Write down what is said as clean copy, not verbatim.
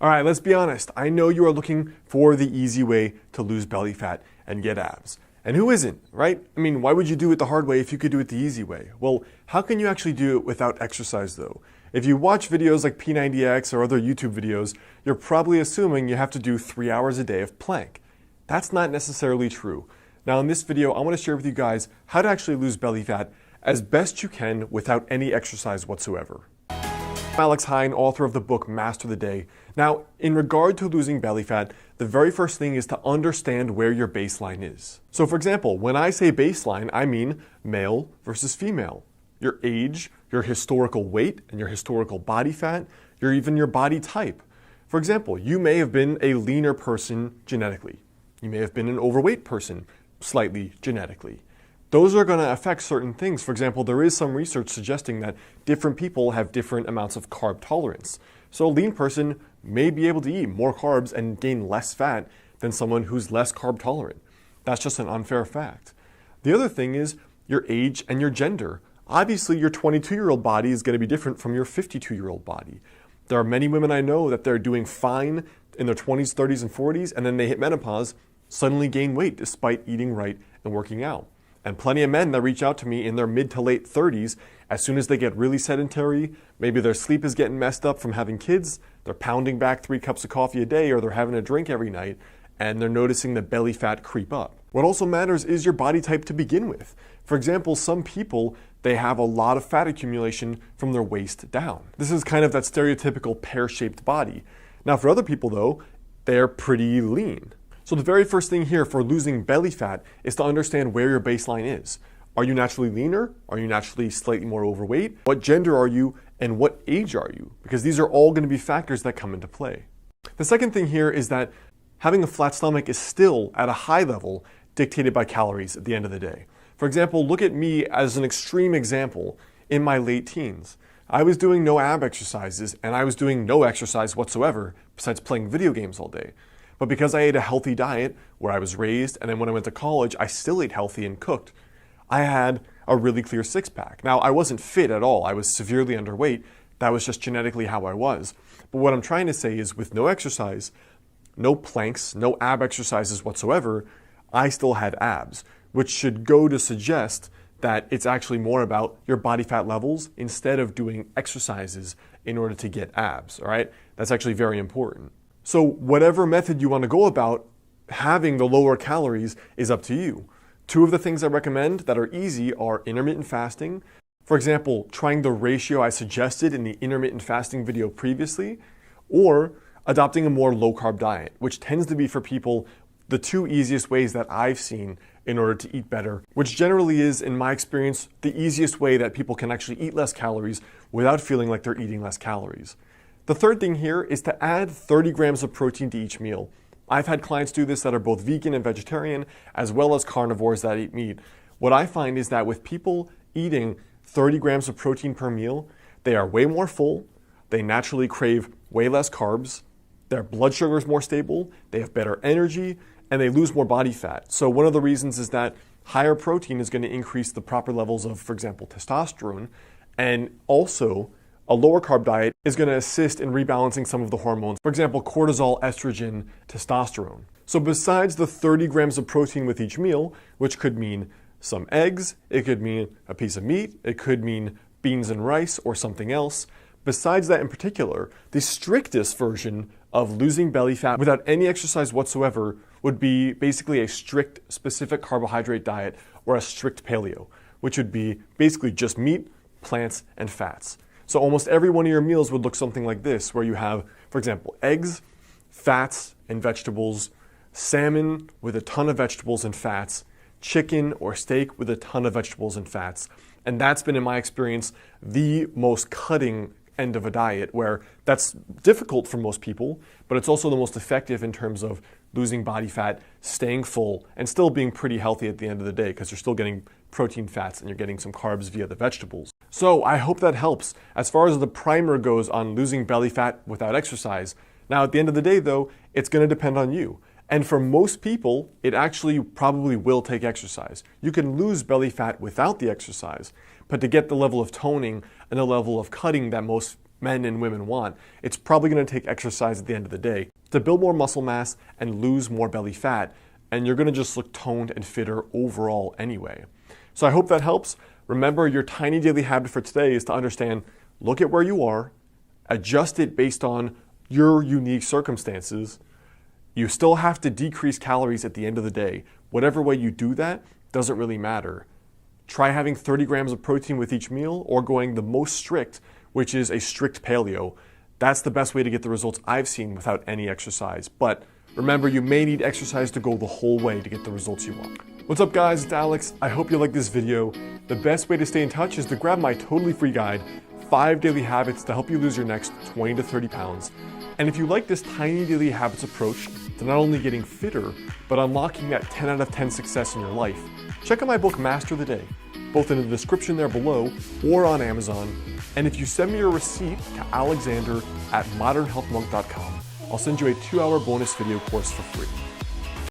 All right, let's be honest. I know you are looking for the easy way to lose belly fat and get abs. And who isn't, right? I mean, why would you do it the hard way if you could do it the easy way? Well, how can you actually do it without exercise though? If you watch videos like P90X or other YouTube videos, you're probably assuming you have to do 3 hours a day of plank. That's not necessarily true. Now in this video, I want to share with you guys how to actually lose belly fat as best you can without any exercise whatsoever. I'm Alex Hine, author of the book Master the Day. Now, in regard to losing belly fat, the very first thing is to understand where your baseline is. So for example, when I say baseline, I mean male versus female. Your age, your historical weight, and your historical body fat, even your body type. For example, you may have been a leaner person genetically. You may have been an overweight person slightly genetically. Those are going to affect certain things. For example, there is some research suggesting that different people have different amounts of carb tolerance. So a lean person may be able to eat more carbs and gain less fat than someone who's less carb tolerant. That's just an unfair fact. The other thing is your age and your gender. Obviously, your 22-year-old body is going to be different from your 52-year-old body. There are many women I know that they're doing fine in their 20s, 30s, and 40s, and then they hit menopause, suddenly gain weight despite eating right and working out. And plenty of men that reach out to me in their mid to late 30s, as soon as they get really sedentary, maybe their sleep is getting messed up from having kids, they're pounding back 3 cups of coffee a day, or they're having a drink every night, and they're noticing the belly fat creep up. What also matters is your body type to begin with. For example, some people, they have a lot of fat accumulation from their waist down. This is kind of that stereotypical pear-shaped body. Now for other people though, they're pretty lean. So the very first thing here for losing belly fat is to understand where your baseline is. Are you naturally leaner? Are you naturally slightly more overweight? What gender are you and what age are you? Because these are all going to be factors that come into play. The second thing here is that having a flat stomach is still at a high level dictated by calories at the end of the day. For example, look at me as an extreme example in my late teens. I was doing no ab exercises and I was doing no exercise whatsoever besides playing video games all day. But because I ate a healthy diet where I was raised, and then when I went to college, I still ate healthy and cooked, I had a really clear six-pack. Now, I wasn't fit at all. I was severely underweight. That was just genetically how I was. But what I'm trying to say is with no exercise, no planks, no ab exercises whatsoever, I still had abs, which should go to suggest that it's actually more about your body fat levels instead of doing exercises in order to get abs, all right? That's actually very important. So whatever method you want to go about, having the lower calories is up to you. 2 of the things I recommend that are easy are intermittent fasting. For example, trying the ratio I suggested in the intermittent fasting video previously, or adopting a more low-carb diet, which tends to be for people the 2 easiest ways that I've seen in order to eat better, which generally is, in my experience, the easiest way that people can actually eat less calories without feeling like they're eating less calories. The third thing here is to add 30 grams of protein to each meal. I've had clients do this that are both vegan and vegetarian, as well as carnivores that eat meat. What I find is that with people eating 30 grams of protein per meal, they are way more full, they naturally crave way less carbs, their blood sugar is more stable, they have better energy, and they lose more body fat. So one of the reasons is that higher protein is going to increase the proper levels of, for example, testosterone, and also a lower carb diet is going to assist in rebalancing some of the hormones. For example, cortisol, estrogen, testosterone. So besides the 30 grams of protein with each meal, which could mean some eggs, it could mean a piece of meat, it could mean beans and rice or something else. Besides that in particular, the strictest version of losing belly fat without any exercise whatsoever would be basically a strict specific carbohydrate diet or a strict paleo, which would be basically just meat, plants, and fats. So almost every one of your meals would look something like this, where you have, for example, eggs, fats, and vegetables, salmon with a ton of vegetables and fats, chicken or steak with a ton of vegetables and fats. And that's been, in my experience, the most cutting end of a diet, where that's difficult for most people, but it's also the most effective in terms of losing body fat, staying full, and still being pretty healthy at the end of the day, because you're still getting protein, fats, and you're getting some carbs via the vegetables. So I hope that helps. As far as the primer goes on losing belly fat without exercise, now at the end of the day though, it's going to depend on you. And for most people, it actually probably will take exercise. You can lose belly fat without the exercise, but to get the level of toning and the level of cutting that most men and women want, it's probably going to take exercise at the end of the day to build more muscle mass and lose more belly fat, and you're going to just look toned and fitter overall anyway. So I hope that helps. Remember, your tiny daily habit for today is to understand, look at where you are, adjust it based on your unique circumstances. You still have to decrease calories at the end of the day. Whatever way you do that doesn't really matter. Try having 30 grams of protein with each meal, or going the most strict, which is a strict paleo. That's the best way to get the results I've seen without any exercise. But remember, you may need exercise to go the whole way to get the results you want. What's up guys, it's Alex. I hope you like this video. The best way to stay in touch is to grab my totally free guide, 5 daily habits to help you lose your next 20 to 30 pounds. And if you like this tiny daily habits approach to not only getting fitter, but unlocking that 10 out of 10 success in your life, check out my book, Master the Day, both in the description there below or on Amazon. And if you send me your receipt to alexander@modernhealthmonk.com, I'll send you a 2-hour bonus video course for free.